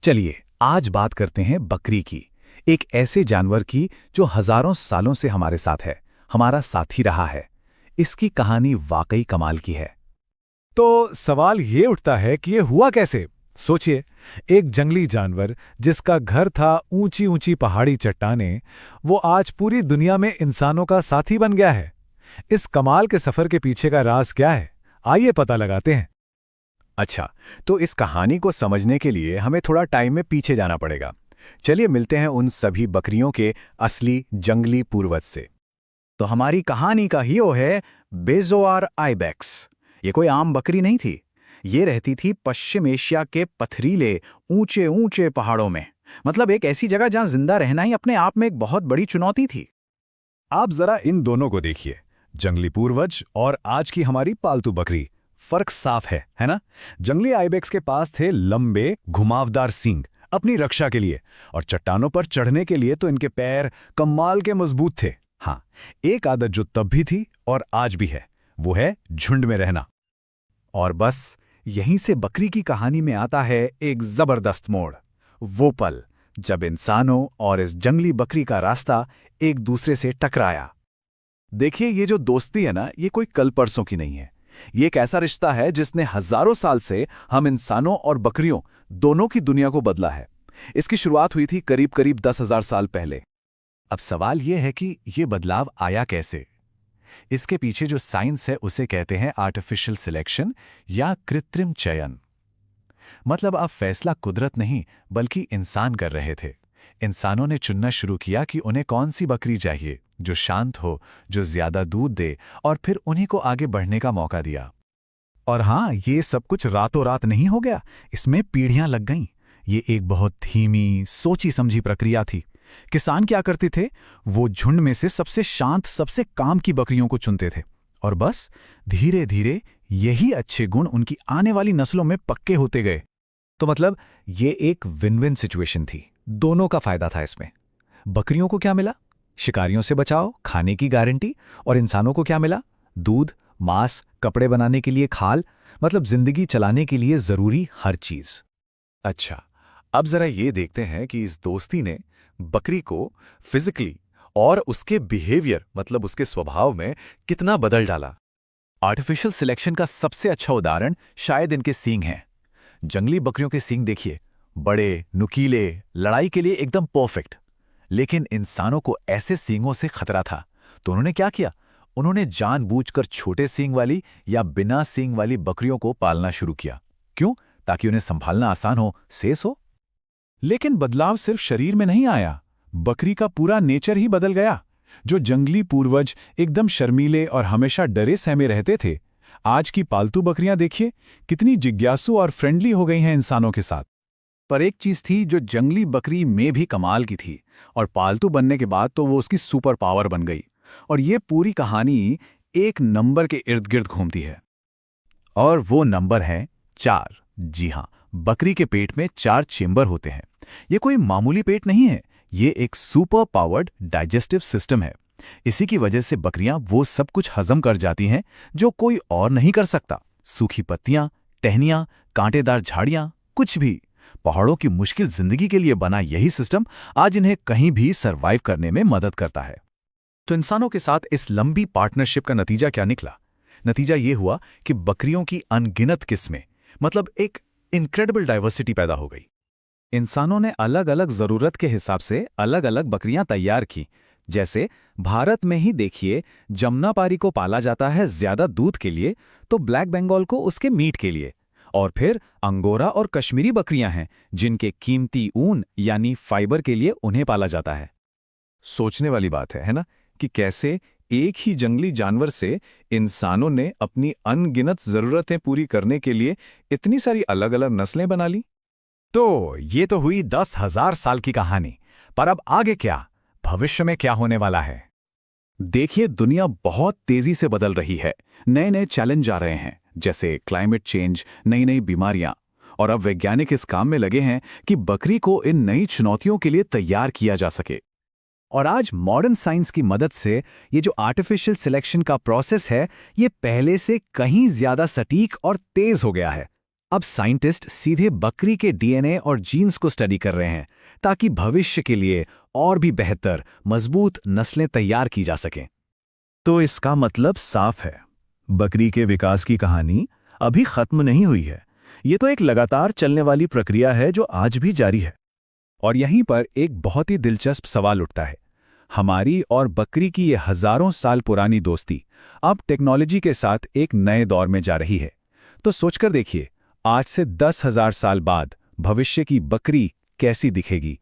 चलिए आज बात करते हैं बकरी की। एक ऐसे जानवर की जो हजारों सालों से हमारे साथ है, हमारा साथी रहा है। इसकी कहानी वाकई कमाल की है। तो सवाल ये उठता है कि ये हुआ कैसे। सोचिए, एक जंगली जानवर जिसका घर था ऊंची ऊंची पहाड़ी चट्टानें, वो आज पूरी दुनिया में इंसानों का साथी बन गया है। इस कमाल के सफर के पीछे का राज क्या है, आइए पता लगाते हैं। अच्छा, तो इस कहानी को समझने के लिए हमें थोड़ा टाइम में पीछे जाना पड़ेगा। चलिए मिलते हैं उन सभी बकरियों के असली जंगली पूर्वज से। तो हमारी कहानी का हीरो है बेज़ोआर आइबेक्स। ये कोई आम बकरी नहीं थी। ये रहती थी पश्चिम एशिया के पथरीले ऊंचे ऊंचे पहाड़ों में। मतलब एक ऐसी जगह जहां जिंदा रहना ही अपने आप में एक बहुत बड़ी चुनौती थी। आप जरा इन दोनों को देखिए, जंगली पूर्वज और आज की हमारी पालतू बकरी। फर्क साफ है ना? जंगली आइबेक्स के पास थे लंबे घुमावदार सींग अपनी रक्षा के लिए, और चट्टानों पर चढ़ने के लिए तो इनके पैर कमाल के मजबूत थे। हाँ, एक आदत जो तब भी थी और आज भी है, वो है झुंड में रहना। और बस यहीं से बकरी की कहानी में आता है एक जबरदस्त मोड़। वो पल जब इंसानों और इस जंगली बकरी का रास्ता एक दूसरे से टकराया। देखिए, ये जो दोस्ती है ना, ये कोई कल परसों की नहीं है। ये एक ऐसा रिश्ता है जिसने हजारों साल से हम इंसानों और बकरियों दोनों की दुनिया को बदला है। इसकी शुरुआत हुई थी करीब करीब 10,000 साल पहले। अब सवाल यह है कि ये बदलाव आया कैसे। इसके पीछे जो साइंस है उसे कहते हैं आर्टिफिशियल सिलेक्शन या कृत्रिम चयन। मतलब अब फैसला कुदरत नहीं बल्कि इंसान कर रहे थे। इंसानों ने चुनना शुरू किया कि उन्हें कौन सी बकरी चाहिए, जो शांत हो, जो ज्यादा दूध दे, और फिर उन्हीं को आगे बढ़ने का मौका दिया। और हाँ, ये सब कुछ रातों रात नहीं हो गया, इसमें पीढ़ियां लग गईं। ये एक बहुत धीमी सोची समझी प्रक्रिया थी। किसान क्या करते थे, वो झुंड में से सबसे शांत, सबसे काम की बकरियों को चुनते थे, और बस धीरे धीरे यही अच्छे गुण उनकी आने वाली नस्लों में पक्के होते गए। तो मतलब ये एक विन विन सिचुएशन थी, दोनों का फायदा था इसमें। बकरियों को क्या मिला? शिकारियों से बचाओ, खाने की गारंटी। और इंसानों को क्या मिला? दूध, मांस, कपड़े बनाने के लिए खाल, मतलब जिंदगी चलाने के लिए जरूरी हर चीज। अच्छा, अब जरा ये देखते हैं कि इस दोस्ती ने बकरी को फिजिकली और उसके बिहेवियर, मतलब उसके स्वभाव में कितना बदल डाला। आर्टिफिशियल सिलेक्शन का सबसे अच्छा उदाहरण शायद इनके सींग हैं। जंगली बकरियों के सींग देखिए, बड़े, नुकीले, लड़ाई के लिए एकदम परफेक्ट। लेकिन इंसानों को ऐसे सींगों से खतरा था, तो उन्होंने क्या किया? उन्होंने जानबूझकर छोटे सींग वाली या बिना सींग वाली बकरियों को पालना शुरू किया। क्यों? ताकि उन्हें संभालना आसान हो, सेफ हो। लेकिन बदलाव सिर्फ शरीर में नहीं आया, बकरी का पूरा नेचर ही बदल गया। जो जंगली पूर्वज एकदम शर्मीले और हमेशा डरे सहमे रहते थे, आज की पालतू बकरियां देखिए कितनी जिज्ञासु और फ्रेंडली हो गई हैं इंसानों के साथ। पर एक चीज थी जो जंगली बकरी में भी कमाल की थी, और पालतू बनने के बाद तो वो उसकी सुपर पावर बन गई। और ये पूरी कहानी एक नंबर के इर्द गिर्द घूमती है, और वो नंबर है 4। जी हाँ, बकरी के पेट में 4 चेंबर होते हैं। ये कोई मामूली पेट नहीं है, ये एक सुपर पावर्ड डाइजेस्टिव सिस्टम है। इसी की वजह से बकरियां वो सब कुछ हजम कर जाती हैं जो कोई और नहीं कर सकता। सूखी पत्तियां, टहनियां, कांटेदार झाड़ियां, कुछ भी। पहाड़ों की मुश्किल जिंदगी के लिए बना यही सिस्टम आज इन्हें कहीं भी सरवाइव करने में मदद करता है। तो इंसानों के साथ इस लंबी पार्टनरशिप का नतीजा क्या निकला? नतीजा ये हुआ कि बकरियों की अनगिनत किस्में, मतलब एक इनक्रेडिबल डाइवर्सिटी पैदा हो गई। इंसानों ने अलग अलग जरूरत के हिसाब से अलग अलग बकरियां तैयार की। जैसे भारत में ही देखिए, जमुनापारी को पाला जाता है ज्यादा दूध के लिए, तो ब्लैक बंगाल को उसके मीट के लिए। और फिर अंगोरा और कश्मीरी बकरियां हैं जिनके कीमती ऊन यानी फाइबर के लिए उन्हें पाला जाता है। सोचने वाली बात है ना, कि कैसे एक ही जंगली जानवर से इंसानों ने अपनी अनगिनत जरूरतें पूरी करने के लिए इतनी सारी अलग अलग नस्लें बना ली। तो ये तो हुई 10,000 साल की कहानी, पर अब आगे क्या? भविष्य में क्या होने वाला है? देखिए, दुनिया बहुत तेजी से बदल रही है। नए नए चैलेंज आ रहे हैं, जैसे क्लाइमेट चेंज, नई नई बीमारियां। और अब वैज्ञानिक इस काम में लगे हैं कि बकरी को इन नई चुनौतियों के लिए तैयार किया जा सके। और आज मॉडर्न साइंस की मदद से ये जो आर्टिफिशियल सिलेक्शन का प्रोसेस है, ये पहले से कहीं ज्यादा सटीक और तेज हो गया है। अब साइंटिस्ट सीधे बकरी के डीएनए और जीन्स को स्टडी कर रहे हैं ताकि भविष्य के लिए और भी बेहतर, मजबूत नस्लें तैयार की जा सकें। तो इसका मतलब साफ है, बकरी के विकास की कहानी अभी खत्म नहीं हुई है। ये तो एक लगातार चलने वाली प्रक्रिया है जो आज भी जारी है। और यहीं पर एक बहुत ही दिलचस्प सवाल उठता है। हमारी और बकरी की ये हजारों साल पुरानी दोस्ती अब टेक्नोलॉजी के साथ एक नए दौर में जा रही है। तो सोचकर देखिए, आज से 10,000 साल बाद भविष्य की बकरी कैसी दिखेगी।